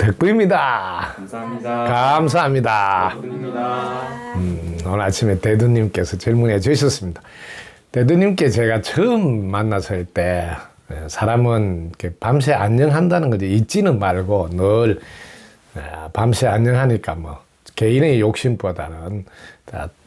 덕분입니다. 감사합니다. 감사합니다. 덕분입니다. 오늘 아침에 대두님께서 질문해 주셨습니다. 대두님께 제가 처음 만났을 때 사람은 이렇게 밤새 안녕한다는 거지 잊지는 말고 늘 밤새 안녕하니까 뭐 개인의 욕심보다는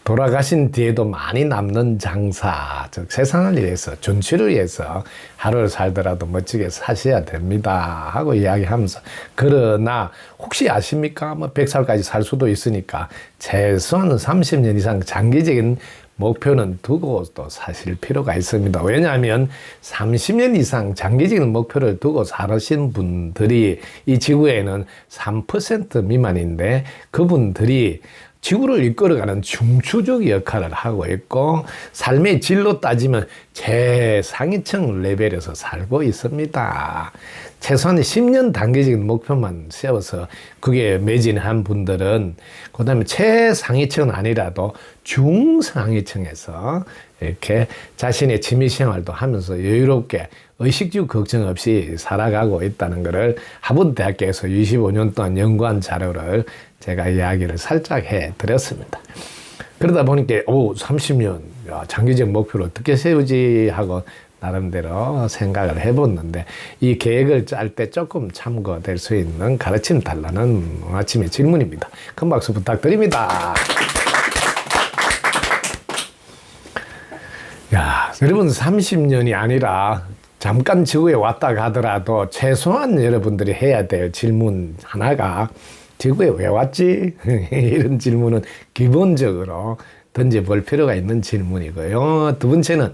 돌아가신 뒤에도 많이 남는 장사, 즉 세상을 위해서, 존치를 위해서 하루를 살더라도 멋지게 사셔야 됩니다 하고 이야기하면서, 그러나 혹시 아십니까? 뭐 100살까지 살 수도 있으니까 최소한 30년 이상 장기적인 목표는 두고 또 사실 필요가 있습니다. 왜냐하면 30년 이상 장기적인 목표를 두고 살으신 분들이 이 지구에는 3% 미만인데, 그분들이 지구를 이끌어가는 중추적 역할을 하고 있고 삶의 질로 따지면 최상위층 레벨에서 살고 있습니다. 최소한 10년 단계적인 목표만 세워서 그게 매진한 분들은 그 다음에 최상위층은 아니라도 중상위층에서 이렇게 자신의 취미생활도 하면서 여유롭게 의식주 걱정 없이 살아가고 있다는 것을 하버드대학교에서 25년 동안 연구한 자료를 제가 이야기를 살짝 해드렸습니다. 그러다 보니까 30년 장기적 목표를 어떻게 세우지 하고 나름대로 생각을 해봤는데, 이 계획을 짤 때 조금 참고될 수 있는 가르침 달라는 아침의 질문입니다. 큰 박수 부탁드립니다. 여러분 30년이 아니라 잠깐 지구에 왔다 가더라도 최소한 여러분들이 해야 될 질문 하나가 지구에 왜 왔지? 이런 질문은 기본적으로 던져볼 필요가 있는 질문이고요. 두 번째는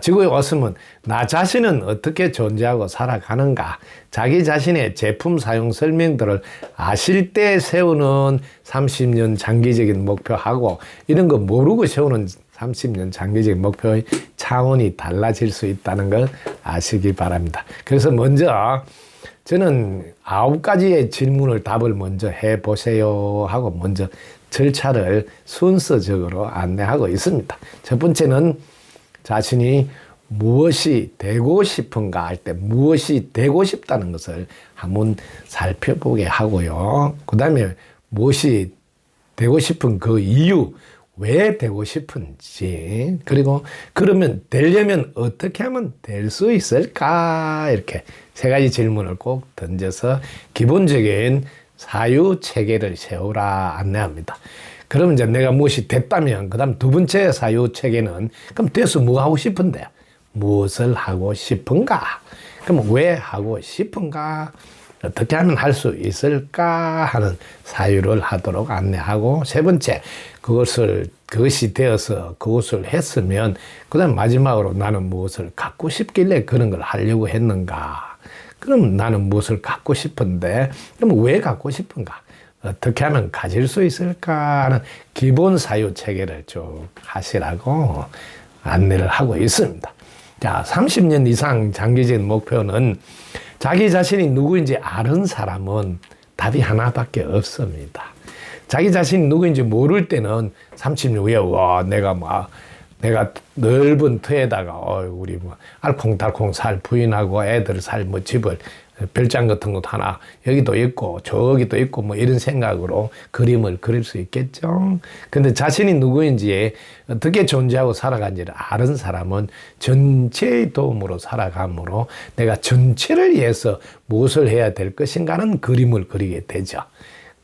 지구에 왔으면 나 자신은 어떻게 존재하고 살아가는가? 자기 자신의 제품 사용 설명들을 아실 때 세우는 30년 장기적인 목표하고 이런 거 모르고 세우는 30년 장기적인 목표의 차원이 달라질 수 있다는 걸 아시기 바랍니다. 그래서 먼저 저는 9가지의 질문을 답을 먼저 해보세요 하고 먼저 절차를 순서적으로 안내하고 있습니다. 첫 번째는 자신이 무엇이 되고 싶은가 할 때 무엇이 되고 싶다는 것을 한번 살펴보게 하고요. 그 다음에 무엇이 되고 싶은 그 이유, 왜 되고 싶은지, 그리고 그러면 되려면 어떻게 하면 될 수 있을까, 이렇게 세 가지 질문을 꼭 던져서 기본적인 사유 체계를 세우라 안내합니다. 그러면 이제 내가 무엇이 됐다면 그 다음 두 번째 사유 체계는 그럼 돼서 뭐 하고 싶은데 무엇을 하고 싶은가, 그럼 왜 하고 싶은가, 어떻게 하면 할 수 있을까 하는 사유를 하도록 안내하고, 세 번째 그것이 되어서 그것을 했으면 그 다음 마지막으로 나는 무엇을 갖고 싶길래 그런 걸 하려고 했는가, 그럼 나는 무엇을 갖고 싶은데 그럼 왜 갖고 싶은가, 어떻게 하면 가질 수 있을까 하는 기본 사유 체계를 쭉 하시라고 안내를 하고 있습니다. 30년 이상 장기적인 목표는 자기 자신이 누구인지 아는 사람은 답이 하나밖에 없습니다. 자기 자신이 누구인지 모를 때는 30년 후에 내가 넓은 터에다가 우리 알콩달콩 살 부인하고 애들 살 집을 별장 같은 것도 하나 여기도 있고 저기도 있고 이런 생각으로 그림을 그릴 수 있겠죠. 근데 자신이 누구인지 어떻게 존재하고 살아간지를 아는 사람은 전체의 도움으로 살아가므로 내가 전체를 위해서 무엇을 해야 될 것인가는 그림을 그리게 되죠.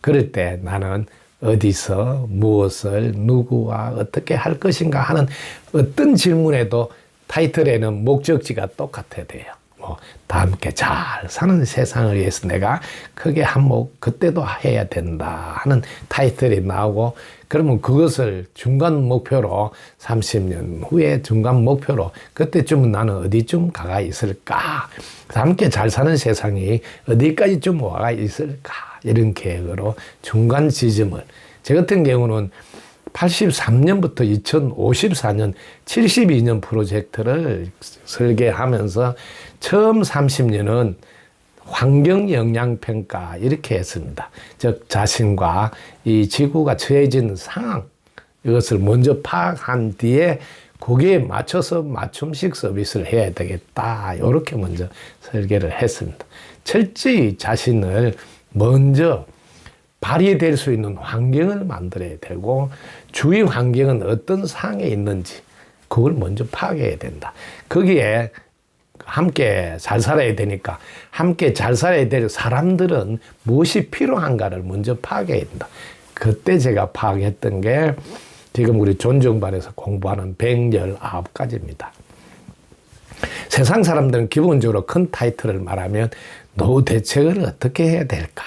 그럴 때 나는 어디서 무엇을 누구와 어떻게 할 것인가 하는 어떤 질문에도 타이틀에는 목적지가 똑같아야 돼요. 다 함께 잘 사는 세상을 위해서 내가 크게 한몫 그때도 해야 된다 하는 타이틀이 나오고, 그러면 그것을 중간 목표로 30년 후에 중간 목표로 그때쯤은 나는 어디쯤 가가 있을까, 함께 잘 사는 세상이 어디까지쯤 와가 있을까, 이런 계획으로 중간 지점을, 제 같은 경우는 83년부터 2054년 72년 프로젝트를 설계하면서 처음 30년은 환경영향평가 이렇게 했습니다. 즉 자신과 이 지구가 처해진 상황, 이것을 먼저 파악한 뒤에 거기에 맞춰서 맞춤식 서비스를 해야 되겠다, 이렇게 먼저 설계를 했습니다. 철저히 자신을 먼저 발휘될 수 있는 환경을 만들어야 되고 주위 환경은 어떤 상황에 있는지 그걸 먼저 파악해야 된다. 거기에 함께 잘 살아야 되니까 함께 잘 살아야 될 사람들은 무엇이 필요한가를 먼저 파악해야 된다. 그때 제가 파악했던 게 지금 우리 존중반에서 공부하는 119가지입니다. 세상 사람들은 기본적으로 큰 타이틀을 말하면 노후 대책을 어떻게 해야 될까?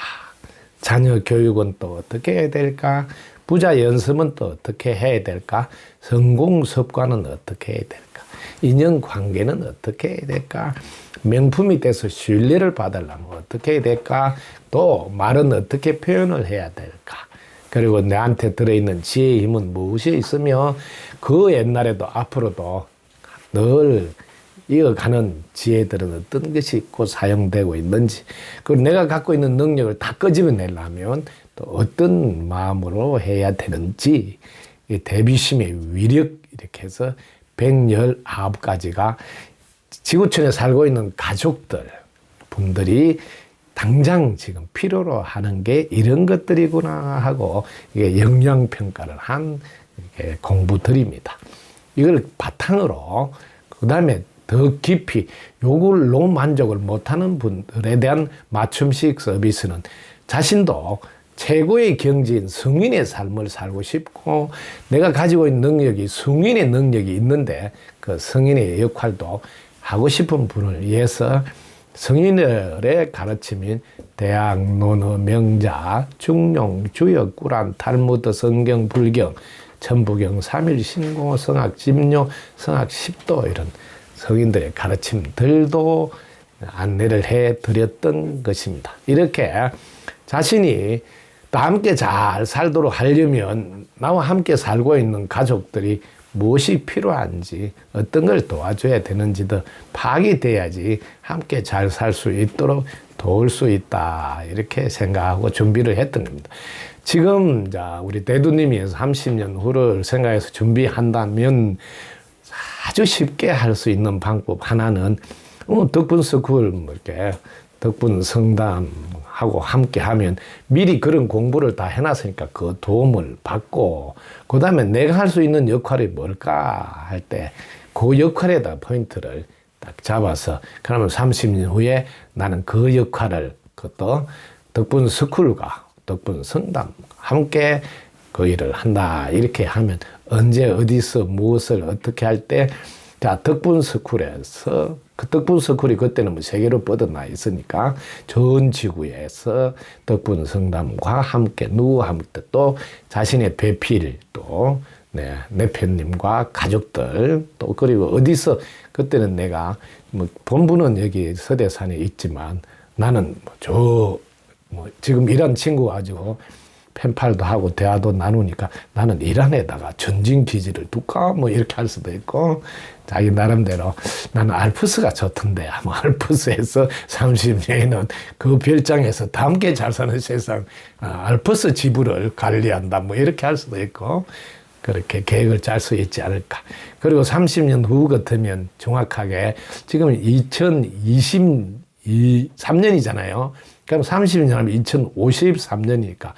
자녀 교육은 또 어떻게 해야 될까? 부자 연습은 또 어떻게 해야 될까? 성공 습관은 어떻게 해야 될까? 인연 관계는 어떻게 해야 될까? 명품이 돼서 신뢰를 받으려면 어떻게 해야 될까? 또 말은 어떻게 표현을 해야 될까? 그리고 내한테 들어있는 지혜의 힘은 무엇이 있으며 그 옛날에도 앞으로도 늘 이어가는 지혜들은 어떤 것이 있고 사용되고 있는지, 그리고 내가 갖고 있는 능력을 다 끄집어내려면 또 어떤 마음으로 해야 되는지, 이 대비심의 위력, 이렇게 해서 119가지가 지구촌에 살고 있는 가족들 분들이 당장 지금 필요로 하는 게 이런 것들이구나 하고 이게 영양평가를 한 공부들입니다. 이걸 바탕으로 그 다음에 더 깊이 요걸로 만족을 못하는 분들에 대한 맞춤식 서비스는 자신도 최고의 경지인 성인의 삶을 살고 싶고 내가 가지고 있는 능력이 성인의 능력이 있는데 그 성인의 역할도 하고 싶은 분을 위해서 성인들의 가르침인 대학, 논어, 명자, 중용, 주역, 꾸란, 탈무드, 성경, 불경, 천부경, 삼일신고, 성악, 집료, 성악, 십도 이런 성인들의 가르침들도 안내를 해드렸던 것입니다. 이렇게 자신이 또 함께 잘 살도록 하려면 나와 함께 살고 있는 가족들이 무엇이 필요한지 어떤 걸 도와줘야 되는지도 파악이 돼야지 함께 잘 살 수 있도록 도울 수 있다 이렇게 생각하고 준비를 했던 겁니다. 지금 우리 대두님이 30년 후를 생각해서 준비한다면 아주 쉽게 할 수 있는 방법 하나는 덕분 스쿨 이렇게 덕분 성담하고 함께 하면 미리 그런 공부를 다 해놨으니까 그 도움을 받고 그 다음에 내가 할 수 있는 역할이 뭘까 할 때 그 역할에다 포인트를 딱 잡아서 그러면 30년 후에 나는 그 역할을 그것도 덕분 스쿨과 덕분 성담 함께 그 일을 한다 이렇게 하면 언제 어디서 무엇을 어떻게 할 때 자 덕분 스쿨에서 그 덕분 스쿨이 그때는 뭐 세계로 뻗어나 있으니까 전 지구에서 덕분 성담과 함께 누구와 함께 또 자신의 배필 또 내편님과 가족들 또 그리고 어디서 그때는 내가 뭐 본부는 여기 서대산에 있지만 나는 지금 이란 친구 가지고 펜팔도 하고 대화도 나누니까 나는 이란에다가 전진기지를 둘까 뭐 이렇게 할 수도 있고 자기 나름대로 나는 알프스가 좋던데 뭐 알프스에서 30년에는 그 별장에서 다 함께 잘 사는 세상 알프스 지부를 관리한다 뭐 이렇게 할 수도 있고 그렇게 계획을 짤 수 있지 않을까. 그리고 30년 후 같으면 정확하게 지금 2023년이잖아요. 그럼 30년 하면 2053년이니까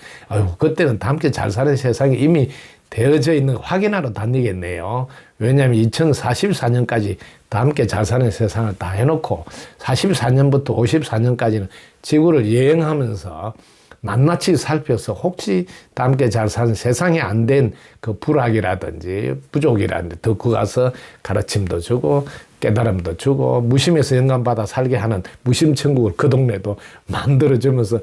그때는 다 함께 잘 사는 세상이 이미 되어져 있는 확인하러 다니겠네요. 왜냐하면 2044년까지 다 함께 잘 사는 세상을 다 해놓고 44년부터 54년까지는 지구를 여행하면서 낱낱이 살펴서 혹시 다 함께 잘 사는 세상에 안 된 그 불학이라든지 부족이라든지 듣고 가서 가르침도 주고 깨달음도 주고 무심에서 영감받아 살게 하는 무심천국을 그 동네도 만들어주면서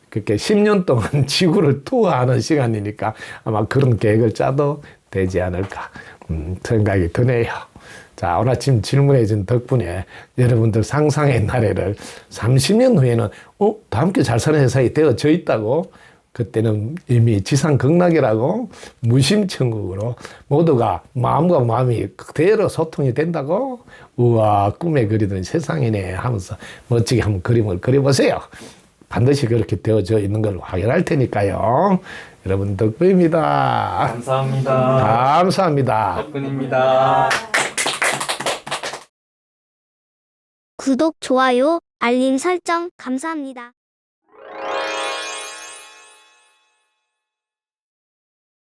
그렇게 10년 동안 지구를 투어하는 시간이니까 아마 그런 계획을 짜도 되지 않을까 생각이 드네요. 자, 오늘 아침 질문해 준 덕분에 여러분들 상상의 나래를 30년 후에는 다 함께 잘 사는 세상이 되어져 있다고 그때는 이미 지상극락이라고 무심천국으로 모두가 마음과 마음이 그대로 소통이 된다고 우와 꿈에 그리던 세상이네 하면서 멋지게 한번 그림을 그려보세요. 반드시 그렇게 되어져 있는 걸 확인할 테니까요. 여러분 덕분입니다. 감사합니다. 감사합니다. 덕분입니다. 구독, 좋아요, 알림 설정 감사합니다.